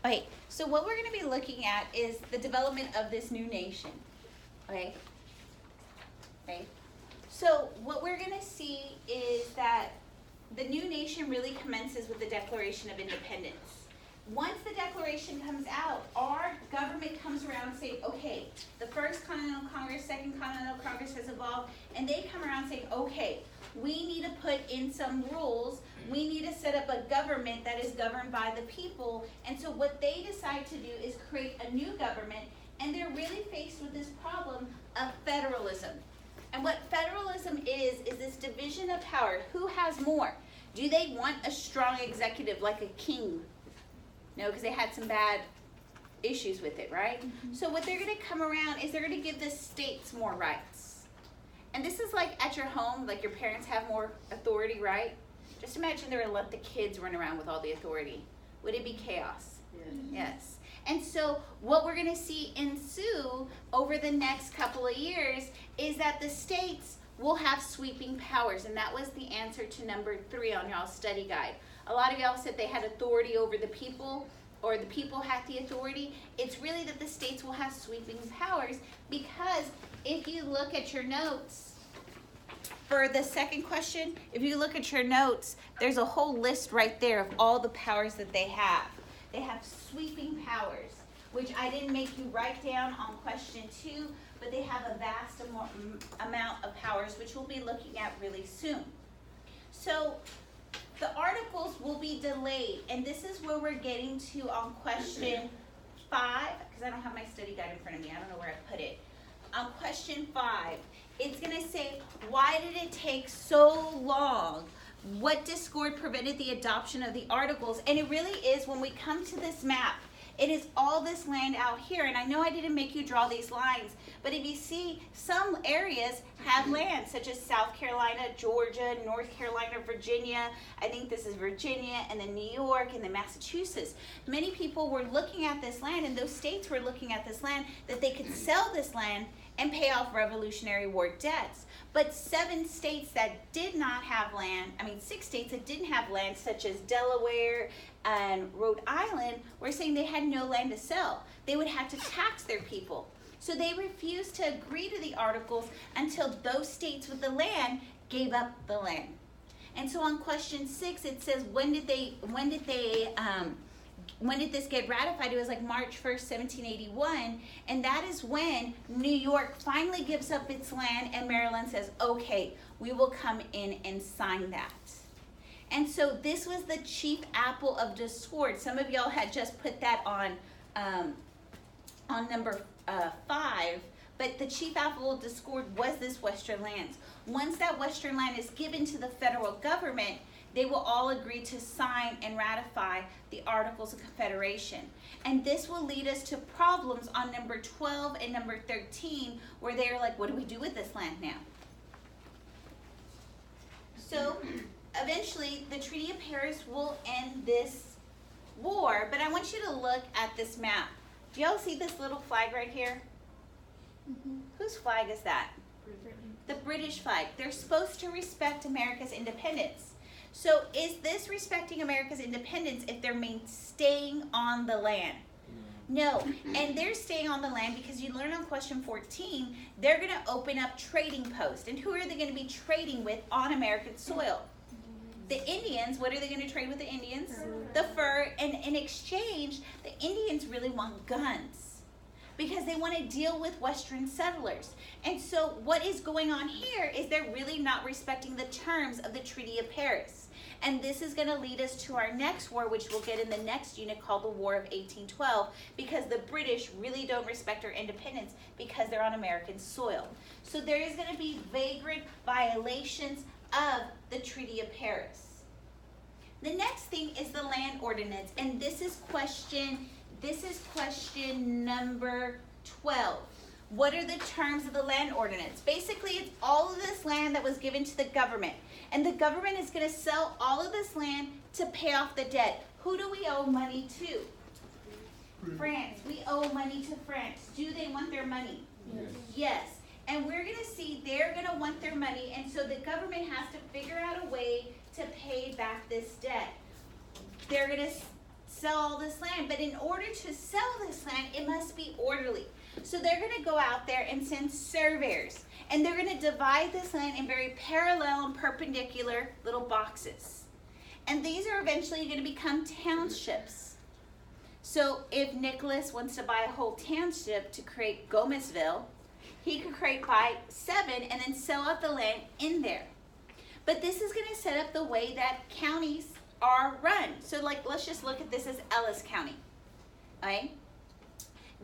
Okay, so what we're going to be looking at is the development of this new nation. Okay? Okay? So what we're going to see is that the new nation really commences with the Declaration of Independence. Once the Declaration comes out, our government comes around and say, okay, the First Continental Congress, Second Continental Congress has evolved, and they come around saying, okay, we need to put in some rules. We need to set up a government that is governed by the people. And so what they decide to do is create a new government, and they're really faced with this problem of federalism. And what federalism is this division of power. Who has more? Do they want a strong executive like a king? No, because they had some bad issues with it, right? Mm-hmm. So what they're going to come around is they're going to give the states more rights. And this is like at your home, like your parents have more authority, right? Just imagine they were to let the kids run around with all the authority. Would it be chaos? Yes. And so what we're going to see ensue over the next couple of years is that the states will have sweeping powers. And that was the answer to number 3 on y'all's study guide. A lot of y'all said they had authority over the people, or the people had the authority. It's really that the states will have sweeping powers, because if you look at your notes, for the second question, if you look at your notes, there's a whole list right there of all the powers that they have. They have sweeping powers, which I didn't make you write down on question 2, but they have a vast amount of powers, which we'll be looking at really soon. So the articles will be delayed, and this is where we're getting to on question 5, because I don't have my study guide in front of me. I don't know where I put it. On question 5, it's going to say, why did it take so long? What discord prevented the adoption of the articles? And it really is, when we come to this map, it is all this land out here. And I know I didn't make you draw these lines, but if you see, some areas have land, such as South Carolina, Georgia, North Carolina, Virginia. I think this is Virginia, and then New York, and then Massachusetts. Many people were looking at this land, and those states were looking at this land, that they could sell this land and pay off Revolutionary War debts. But 7 states that did not have land, 6 states that didn't have land, such as Delaware and Rhode Island, were saying they had no land to sell. They would have to tax their people. So they refused to agree to the articles until those states with the land gave up the land. And so on question 6, it says, when did this get ratified? It was like March 1st, 1781, and that is when New York finally gives up its land, and Maryland says, okay, we will come in and sign that. And so this was the chief apple of discord. Some of y'all had just put that on number 5, but the chief apple of discord was this Western lands. Once that Western land is given to the federal government, they will all agree to sign and ratify the Articles of Confederation. And this will lead us to problems on number 12 and number 13, where they're like, what do we do with this land now? So eventually, the Treaty of Paris will end this war, but I want you to look at this map. Do y'all see this little flag right here? Mm-hmm. Whose flag is that? The British flag. They're supposed to respect America's independence. So is this respecting America's independence if they're staying on the land? No. And they're staying on the land because you learn on question 14, they're going to open up trading posts. And who are they going to be trading with on American soil? The Indians. What are they going to trade with the Indians? The fur. And in exchange, the Indians really want guns, because they want to deal with Western settlers. And so what is going on here is they're really not respecting the terms of the Treaty of Paris. And this is going to lead us to our next war, which we'll get in the next unit, called the War of 1812, because the British really don't respect our independence because they're on American soil. So there is going to be vagrant violations of the Treaty of Paris. The next thing is the land ordinance, and this is question number 12. What are the terms of the land ordinance? Basically, it's all of this land that was given to the government. And the government is going to sell all of this land to pay off the debt. Who do we owe money to? France. We owe money to France. Do they want their money? Yes. And we're going to see they're going to want their money. And so the government has to figure out a way to pay back this debt. They're going to sell all this land. But in order to sell this land, it must be orderly. So they're going to go out there and send surveyors. And they're going to divide this land in very parallel and perpendicular little boxes. And these are eventually going to become townships. So if Nicholas wants to buy a whole township to create Gomezville, he could buy 7 and then sell out the land in there. But this is going to set up the way that counties are run. So like, let's just look at this as Ellis County. Okay?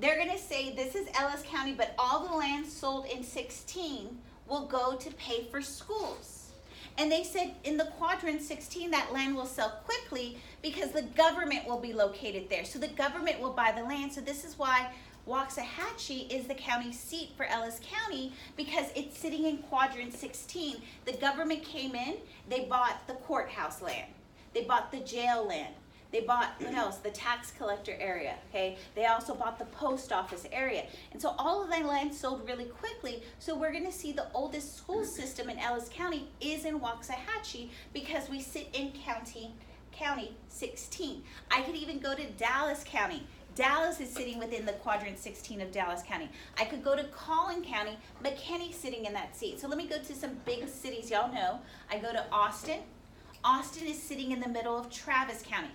They're going to say this is Ellis County, but all the land sold in 16 will go to pay for schools. And they said in the quadrant 16, that land will sell quickly because the government will be located there. So the government will buy the land. So this is why Waxahachie is the county seat for Ellis County, because it's sitting in quadrant 16. The government came in, they bought the courthouse land. They bought the jail land. They bought, what else? The tax collector area, okay? They also bought the post office area. And so all of that land sold really quickly. So we're gonna see the oldest school system in Ellis County is in Waxahachie, because we sit in county 16. I could even go to Dallas County. Dallas is sitting within the quadrant 16 of Dallas County. I could go to Collin County, McKinney's sitting in that seat. So let me go to some big cities y'all know. I go to Austin. Austin is sitting in the middle of Travis County.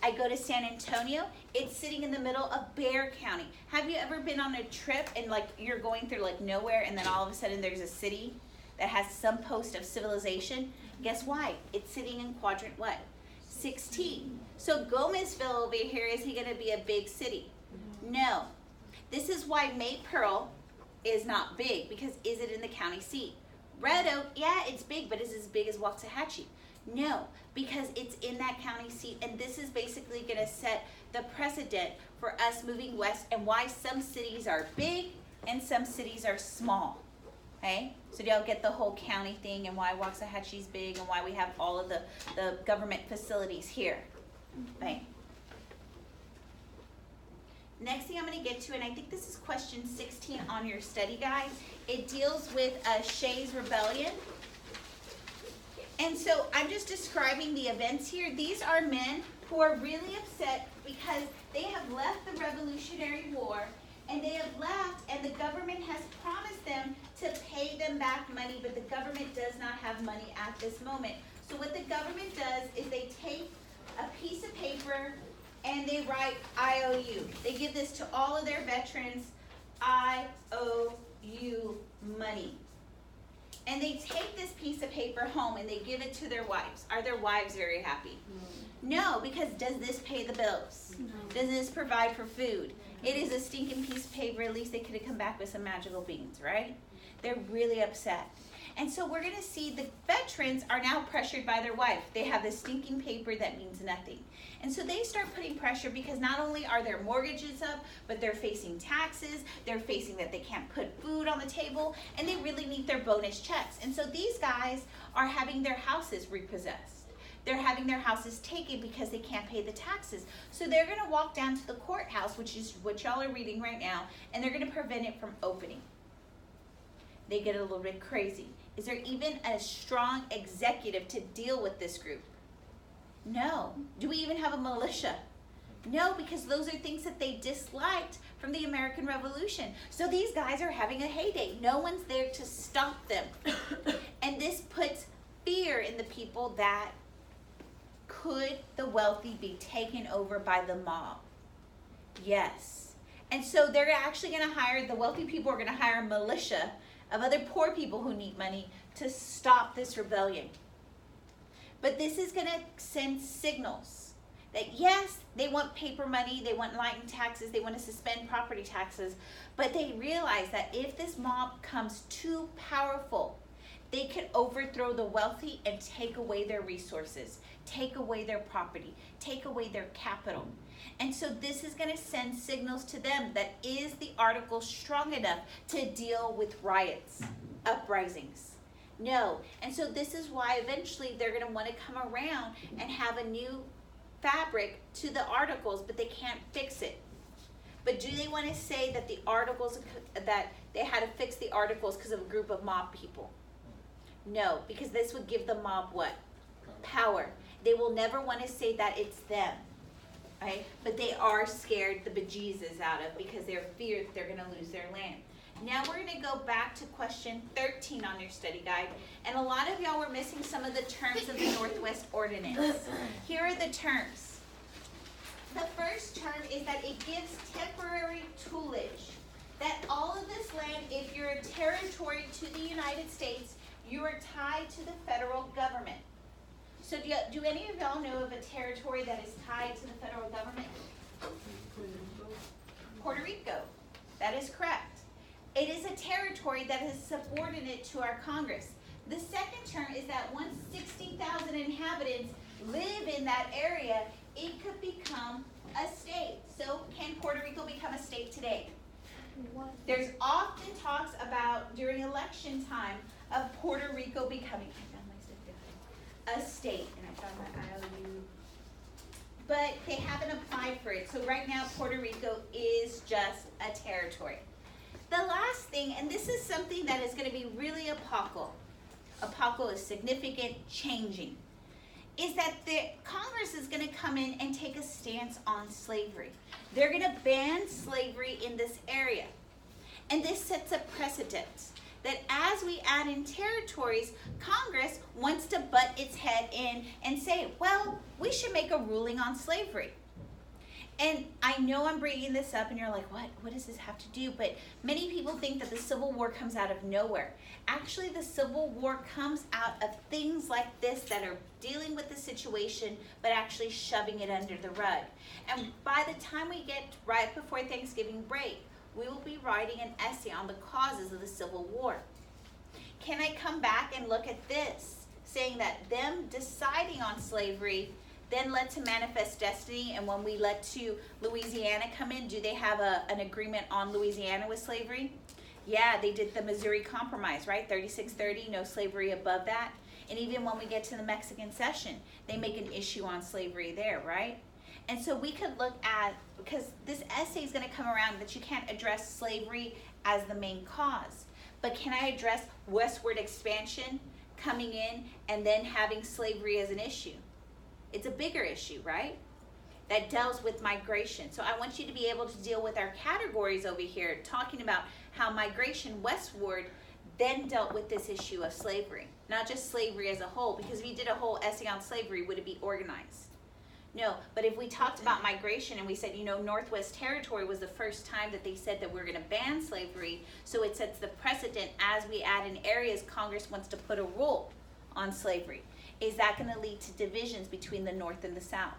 I go to San Antonio, it's sitting in the middle of Bexar County. Have you ever been on a trip and like you're going through like nowhere and then all of a sudden there's a city that has some post of civilization? Guess why? It's sitting in quadrant what? 16. So Gomezville over here, is he gonna be a big city? No. This is why Maypearl is not big, because is it in the county seat? Red Oak, yeah, it's big, but is it as big as Waxahachie? No, because it's in that county seat, and this is basically going to set the precedent for us moving west and why some cities are big and some cities are small. Okay, so y'all get the whole county thing and why Waxahachie's big and why we have all of the government facilities here. Okay. Next thing I'm going to get to, and I think this is question 16 on your study guide, it deals with Shays' Rebellion. And so I'm just describing the events here. These are men who are really upset because they have left the Revolutionary War, and they have left, and the government has promised them to pay them back money, but the government does not have money at this moment. So what the government does is they take a piece of paper and they write IOU. They give this to all of their veterans, I owe you money. And they take this piece of paper home and they give it to their wives. Are their wives very happy? No, because does this pay the bills? No. Does this provide for food? It is a stinking piece of paper. At least they could have come back with some magical beans, right? They're really upset. And so we're going to see the veterans are now pressured by their wife. They have this stinking paper that means nothing. And so they start putting pressure because not only are their mortgages up, but they're facing taxes, they're facing that they can't put food on the table, and they really need their bonus checks. And so these guys are having their houses repossessed. They're having their houses taken because they can't pay the taxes. So they're going to walk down to the courthouse, which is what y'all are reading right now, and they're going to prevent it from opening. They get a little bit crazy. Is there even a strong executive to deal with this group? No. Do we even have a militia? No, because those are things that they disliked from the American Revolution. So these guys are having a heyday. No one's there to stop them. And this puts fear in the people that could the wealthy be taken over by the mob? Yes. And so they're actually going to hire, the wealthy people are going to hire a militia of other poor people who need money to stop this rebellion. But this is going to send signals that yes, they want paper money, they want lightened taxes, they want to suspend property taxes, but they realize that if this mob becomes too powerful, they could overthrow the wealthy and take away their resources, take away their property, take away their capital. And so this is going to send signals to them that is the article strong enough to deal with riots, uprisings? No. And so this is why eventually they're going to want to come around and have a new fabric to the articles, but they can't fix it. But do they want to say that the articles, that they had to fix the articles because of a group of mob people? No, because this would give the mob what? Power. They will never want to say that it's them. right? But they are scared the bejesus out of because they're feared they're going to lose their land. Now we're going to go back to question 13 on your study guide. And a lot of y'all were missing some of the terms of the Northwest Ordinance. Here are the terms. The first term is that it gives temporary tutelage. That all of this land, if you're a territory to the United States, you are tied to the federal government. So do any of y'all know of a territory that is tied to the federal government? Puerto Rico. That is correct. It is a territory that is subordinate to our Congress. The second term is that once 60,000 inhabitants live in that area, it could become a state. So can Puerto Rico become a state today? There's often talks about, during election time, of Puerto Rico becoming a state. And I found my IOU. But they haven't applied for it. So right now, Puerto Rico is just a territory. The last thing, and this is something that is going to be really apocal is significant, changing, is that the Congress is going to come in and take a stance on slavery. They're going to ban slavery in this area. And this sets a precedent that as we add in territories, Congress wants to butt its head in and say, well, we should make a ruling on slavery. And I know I'm bringing this up and you're like, what does this have to do? But many people think that the Civil War comes out of nowhere. Actually, the Civil War comes out of things like this that are dealing with the situation, but actually shoving it under the rug. And by the time we get right before Thanksgiving break, we will be writing an essay on the causes of the Civil War. Can I come back and look at this, saying that them deciding on slavery then led to Manifest Destiny, and when we let to Louisiana come in, do they have an agreement on Louisiana with slavery? Yeah, they did the Missouri Compromise, right? 3630, no slavery above that. And even when we get to the Mexican Cession, they make an issue on slavery there, right? And so we could look at, because this essay is going to come around that you can't address slavery as the main cause, but can I address westward expansion coming in and then having slavery as an issue? It's a bigger issue, right? That deals with migration. So I want you to be able to deal with our categories over here, talking about how migration westward then dealt with this issue of slavery. Not just slavery as a whole, because if you did a whole essay on slavery, would it be organized? No, but if we talked about migration and we said, Northwest Territory was the first time that they said that we're going to ban slavery, so it sets the precedent as we add in areas Congress wants to put a rule on slavery. Is that going to lead to divisions between the North and the South?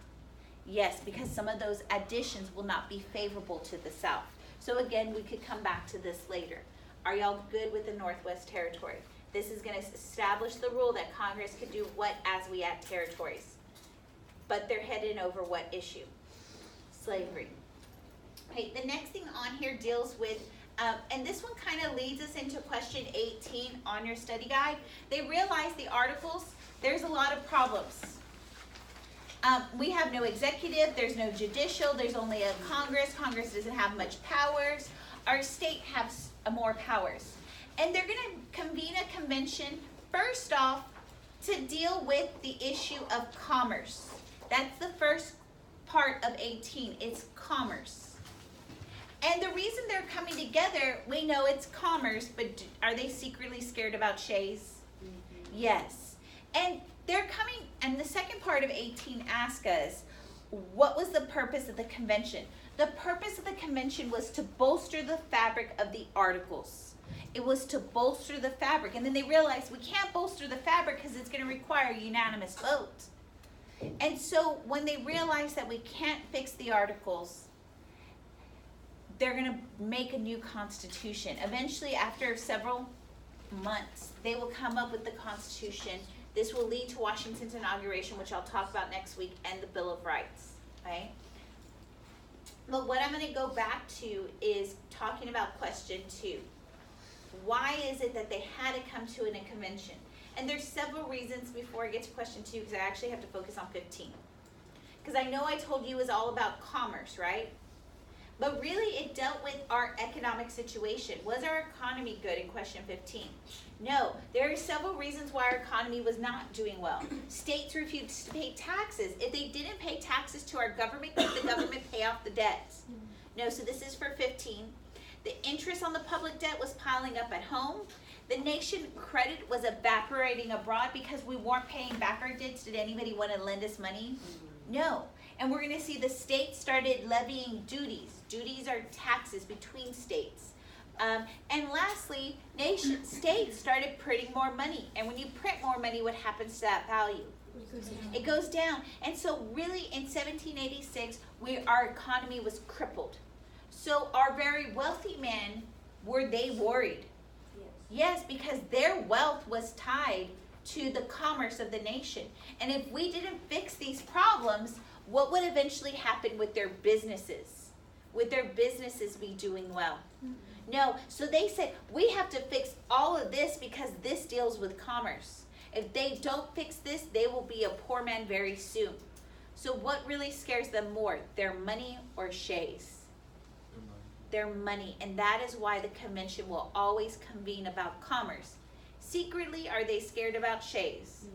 Yes, because some of those additions will not be favorable to the South. So again, we could come back to this later. Are y'all good with the Northwest Territory? This is going to establish the rule that Congress could do what as we add territories. But they're heading over what issue? Slavery. Okay, the next thing on here deals with, and this one kind of leads us into question 18 on your study guide. They realize the articles, there's a lot of problems. We have no executive, there's no judicial, there's only a Congress. Congress doesn't have much powers. Our state has more powers. And they're going to convene a convention, first off, to deal with the issue of commerce. That's the first part of 18. It's commerce. And the reason they're coming together, we know it's commerce, but are they secretly scared about Shays? Mm-hmm. Yes. And they're coming, and the second part of 18 asks us, what was the purpose of the convention? The purpose of the convention was to bolster the fabric of the articles. It was to bolster the fabric. And then they realized we can't bolster the fabric because it's going to require a unanimous vote. And so when they realize that we can't fix the articles, they're going to make a new constitution. Eventually, after several months, they will come up with the Constitution. This will lead to Washington's inauguration, which I'll talk about next week, and the Bill of Rights. Okay? But what I'm going to go back to is talking about question 2. Why is it that they had to come to a convention? And there's several reasons before I get to question 2, because I actually have to focus on 15. Because I know I told you it was all about commerce, right? But really it dealt with our economic situation. Was our economy good in question 15? No. There are several reasons why our economy was not doing well. States refused to pay taxes. If they didn't pay taxes to our government, could the government pay off the debts? No, so this is for 15. The interest on the public debt was piling up at home. The nation credit was evaporating abroad because we weren't paying back our debts. Did anybody want to lend us money? No. And we're going to see the states started levying duties. Duties are taxes between states. And lastly, states started printing more money. And when you print more money, what happens to that value? It goes down. And so really in 1786, our economy was crippled. So our very wealthy men, were they worried? Yes, because their wealth was tied to the commerce of the nation. And if we didn't fix these problems, what would eventually happen with their businesses? Would their businesses be doing well? No, so they said, we have to fix all of this because this deals with commerce. If they don't fix this, they will be a poor man very soon. So what really scares them more, their money or Shays? Their money, and that is why the convention will always convene about commerce. Secretly, are they scared about Shays?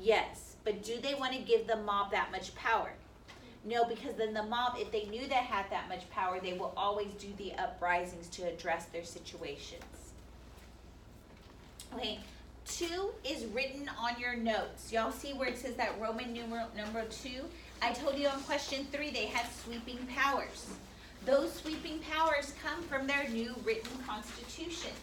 Yes, but do they want to give the mob that much power? No, because then the mob, if they knew they had that much power, they will always do the uprisings to address their situations. Okay, 2 is written on your notes. Y'all see where it says that Roman numeral number 2? I told you on question 3 they had sweeping powers. Those sweeping powers come from their new written constitutions.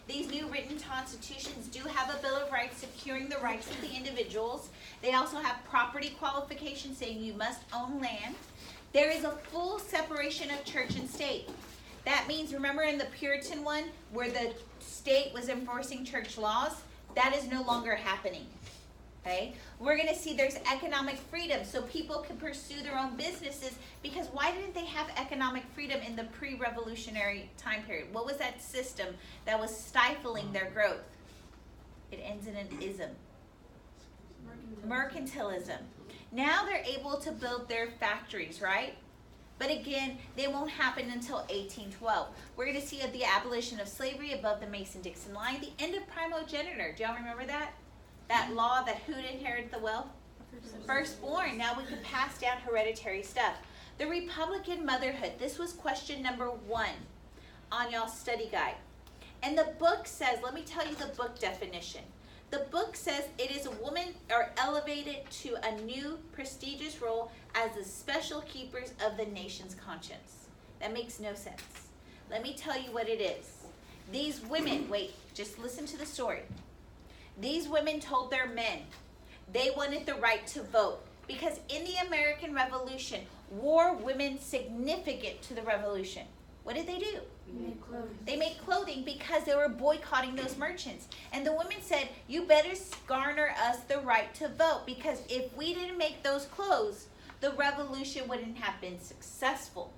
These new written constitutions do have a Bill of Rights securing the rights of the individuals. They also have property qualifications saying you must own land. There is a full separation of church and state. That means, remember in the Puritan one, where the state was enforcing church laws? That is no longer happening. Okay? We're going to see there's economic freedom, so people can pursue their own businesses, because why didn't they have economic freedom in the pre-revolutionary time period? What was that system that was stifling their growth? It ends in an ism. Mercantilism. Now they're able to build their factories, right? But again, they won't happen until 1812. We're going to see the abolition of slavery above the Mason-Dixon line, the end of primogeniture. Do y'all remember that? That law that who'd inherit the wealth? Firstborn. Now we can pass down hereditary stuff. The Republican motherhood. This was question number 1 on y'all's study guide. And the book says, let me tell you the book definition. The book says it is a woman or elevated to a new prestigious role as the special keepers of the nation's conscience. That makes no sense. Let me tell you what it is. These women, wait, just listen to the story. These women told their men they wanted the right to vote because in the American Revolution, war women significant to the revolution. What did they do? They made clothing because they were boycotting those merchants. And the women said, you better garner us the right to vote, because if we didn't make those clothes, the revolution wouldn't have been successful.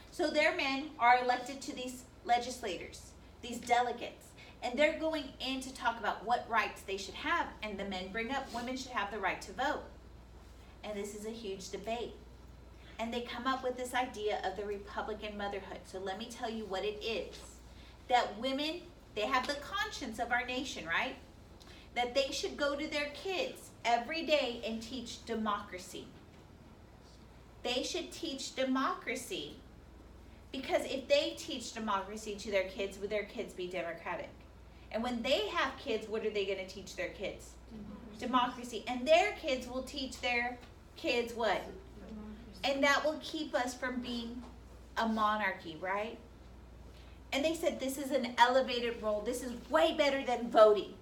So their men are elected to these legislators, these delegates, and they're going in to talk about what rights they should have. And the men bring up women should have the right to vote. And this is a huge debate. And they come up with this idea of the Republican motherhood. So let me tell you what it is. That women, they have the conscience of our nation, right? That they should go to their kids every day and teach democracy. They should teach democracy, because if they teach democracy to their kids, would their kids be democratic? And when they have kids, what are they going to teach their kids? Democracy. And their kids will teach their kids what? And that will keep us from being a monarchy, right? And they said this is an elevated role. This is way better than voting,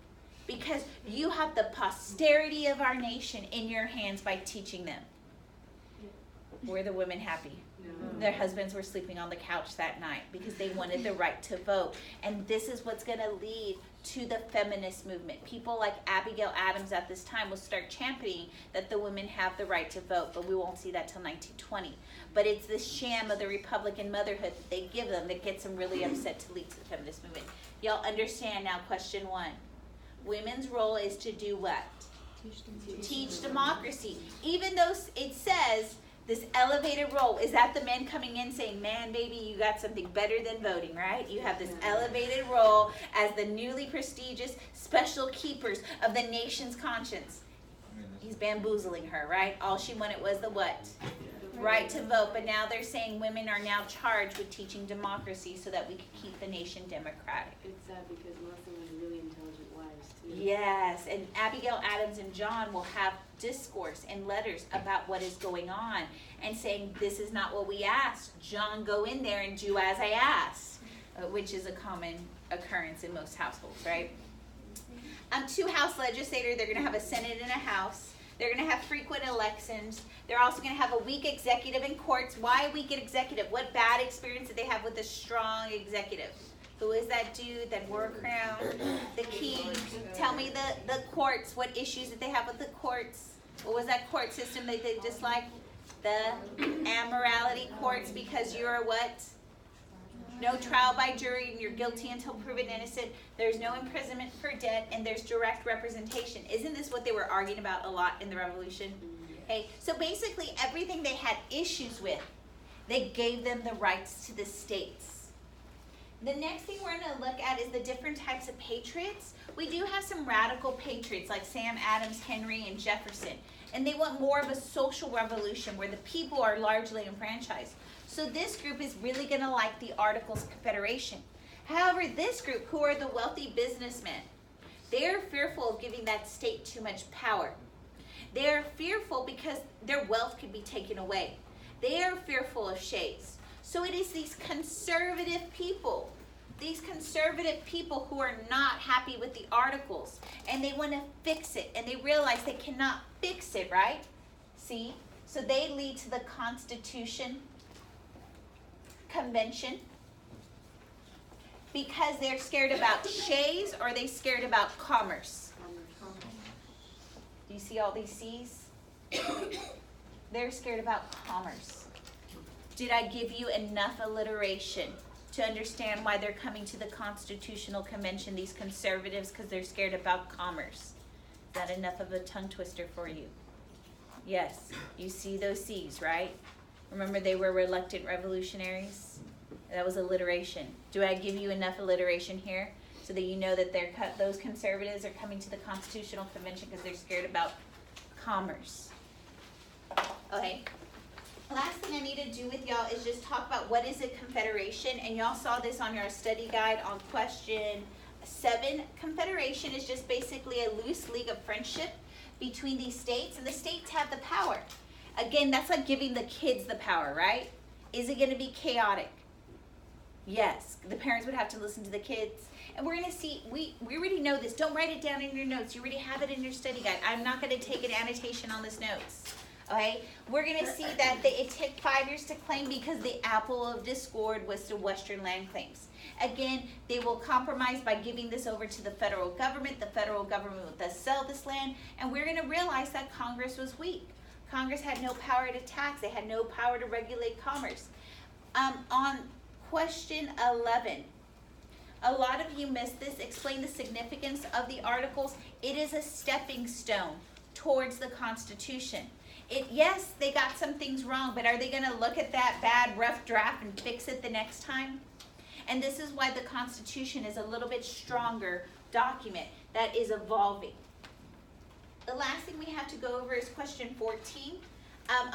because you have the posterity of our nation in your hands by teaching them. Were the women happy? No. Their husbands were sleeping on the couch that night because they wanted the right to vote. And this is what's going to lead to the feminist movement. People like Abigail Adams at this time will start championing that the women have the right to vote, but we won't see that till 1920. But it's this sham of the Republican motherhood that they give them that gets them really upset to lead to the feminist movement. Y'all understand now question 1. Women's role is to do what? Teach democracy. Even though it says This elevated role, is that the men coming in saying, man, baby, you got something better than voting, right? You have this elevated role as the newly prestigious special keepers of the nation's conscience. He's bamboozling her, right? All she wanted was the what? Right to vote. But now they're saying women are now charged with teaching democracy so that we can keep the nation democratic. It's sad because most of them have really intelligent wives too. Yes, and Abigail Adams and John will have discourse and letters about what is going on and saying, this is not what we asked. John, go in there and do as I asked, which is a common occurrence in most households, right? 2 House legislators, they're going to have a Senate and a House. They're going to have frequent elections. They're also going to have a weak executive in courts. Why a weak executive? What bad experience did they have with a strong executive? Who is that dude that wore a crown? The king. Tell me the courts. What issues did they have with the courts? What was that court system that they disliked? The amorality courts, because you're a what? No trial by jury and you're guilty until proven innocent. There's no imprisonment for debt and there's direct representation. Isn't this what they were arguing about a lot in the Revolution? Okay, so basically everything they had issues with, they gave them the rights to the states. The next thing we're going to look at is the different types of patriots. We do have some radical patriots like Sam Adams, Henry, and Jefferson. And they want more of a social revolution where the people are largely enfranchised. So this group is really going to like the Articles of Confederation. However, this group, who are the wealthy businessmen, they're fearful of giving that state too much power. They're fearful because their wealth could be taken away. They are fearful of shades. So it is these conservative people who are not happy with the Articles, and they want to fix it, and they realize they cannot fix it, right? See? So they lead to the Constitution Convention because they're scared about shays, or are they scared about commerce? Do you see all these C's? They're scared about commerce. Did I give you enough alliteration to understand why they're coming to the Constitutional Convention, these conservatives, because they're scared about commerce? Is that enough of a tongue twister for you? Yes, you see those C's, right? Remember, they were reluctant revolutionaries? That was alliteration. Do I give you enough alliteration here so that you know that those conservatives are coming to the Constitutional Convention because they're scared about commerce? Okay. Last thing I need to do with y'all is just talk about what is a confederation. And y'all saw this on your study guide on question 7. Confederation is just basically a loose league of friendship between these states, and the states have the power. Again, that's like giving the kids the power, right? Is it going to be chaotic? Yes. The parents would have to listen to the kids. And we're going to see, we already know this. Don't write it down in your notes. You already have it in your study guide. I'm not going to take an annotation on this notes. Okay? We're going to see that it took 5 years to claim because the apple of discord was the Western land claims. Again, they will compromise by giving this over to the federal government. The federal government will thus sell this land. And we're going to realize that Congress was weak. Congress had no power to tax. They had no power to regulate commerce. On question 11, a lot of you missed this. Explain the significance of the Articles. It is a stepping stone towards the Constitution. Yes, they got some things wrong, but are they going to look at that bad, rough draft and fix it the next time? And this is why the Constitution is a little bit stronger document that is evolving. The last thing we have to go over is question 14.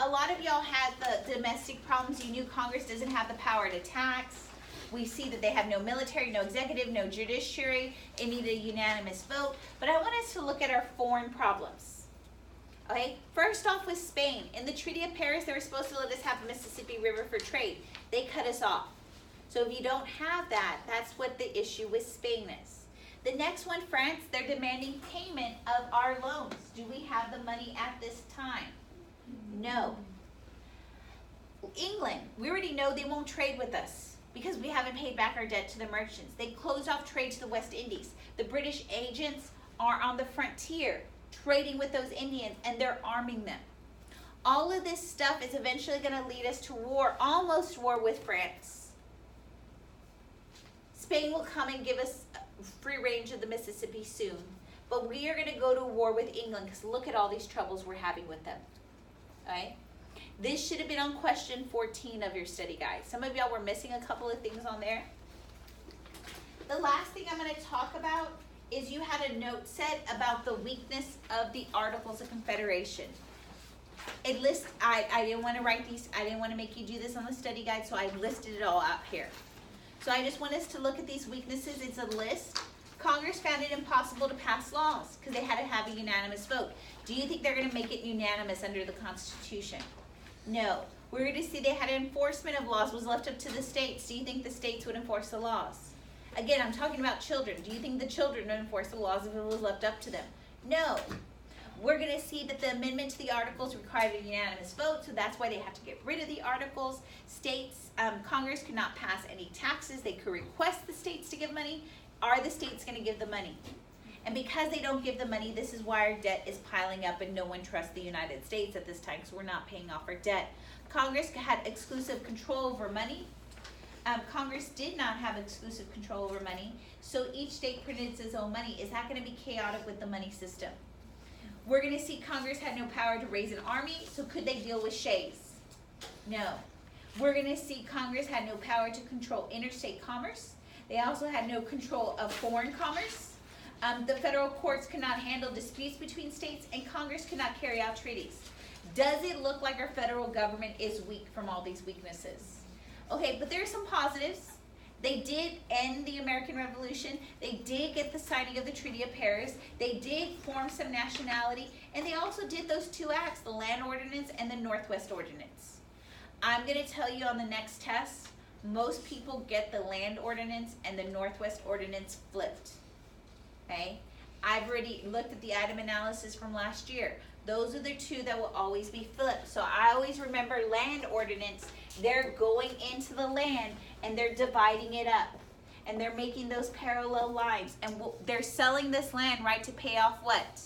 A lot of y'all had the domestic problems. You knew Congress doesn't have the power to tax. We see that they have no military, no executive, no judiciary. It needed a unanimous vote. But I want us to look at our foreign problems. Okay, first off with Spain. In the Treaty of Paris, they were supposed to let us have the Mississippi River for trade. They cut us off. So if you don't have that, that's what the issue with Spain is. The next one, France, they're demanding payment of our loans. Do we have the money at this time? No. England, we already know they won't trade with us because we haven't paid back our debt to the merchants. They closed off trade to the West Indies. The British agents are on the frontier trading with those Indians, and they're arming them. All of this stuff is eventually going to lead us to war, almost war with France. Spain will come and give us free range of the Mississippi soon. But we are going to go to war with England because look at all these troubles we're having with them. All right? This should have been on question 14 of your study guide. Some of y'all were missing a couple of things on there. The last thing I'm going to talk about is you had a note set about the weakness of the Articles of Confederation. It lists, I didn't want to write these, I didn't want to make you do this on the study guide, so I listed it all out here. So I just want us to look at these weaknesses. It's a list. Congress found it impossible to pass laws because they had to have a unanimous vote. Do you think they're going to make it unanimous under the Constitution? No. We're going to see they had enforcement of laws was left up to the states. Do you think the states would enforce the laws? Again, I'm talking about children. Do you think the children would enforce the laws if it was left up to them? No. We're going to see that the amendment to the Articles required a unanimous vote, so that's why they have to get rid of the Articles. States, Congress could not pass any taxes. They could request the states to give money. Are the states going to give the money? And because they don't give the money, this is why our debt is piling up and no one trusts the United States at this time because we're not paying off our debt. Congress had exclusive control over money. Congress did not have exclusive control over money, so each state printed its own money. Is that going to be chaotic with the money system? We're going to see Congress had no power to raise an army, so could they deal with shays? No. We're going to see Congress had no power to control interstate commerce. They also had no control of foreign commerce. The federal courts could not handle disputes between states, and Congress could not carry out treaties. Does it look like our federal government is weak from all these weaknesses? Okay, but there are some positives. They did end the American Revolution. They did get the signing of the Treaty of Paris. They did form some nationality. And they also did those two acts, the Land Ordinance and the Northwest Ordinance. I'm going to tell you on the next test, most people get the Land Ordinance and the Northwest Ordinance flipped. Okay? I've already looked at the item analysis from last year. Those are the two that will always be flipped. So I always remember Land Ordinance. They're going into the land and they're dividing it up. And they're making those parallel lines. And they're selling this land, right, to pay off what?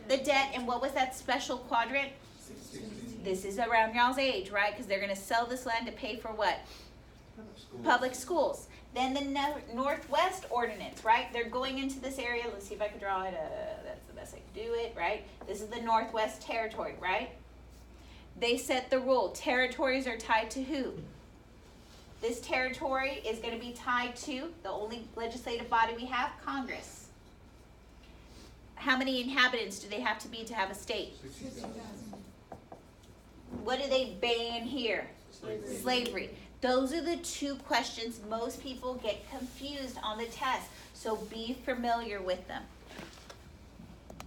The debt. And what was that special quadrant? 16. This is around y'all's age, right? Because they're going to sell this land to pay for what? Public schools. Then the Northwest Ordinance, right? They're going into this area. Let's see if I can draw it. That's the best I can do it, right? This is the Northwest Territory, right? They set the rule. Territories are tied to who? This territory is going to be tied to the only legislative body we have, Congress. How many inhabitants do they have to be to have a state? 60,000. What do they ban here? Slavery. Those are the two questions most people get confused on the test, so be familiar with them.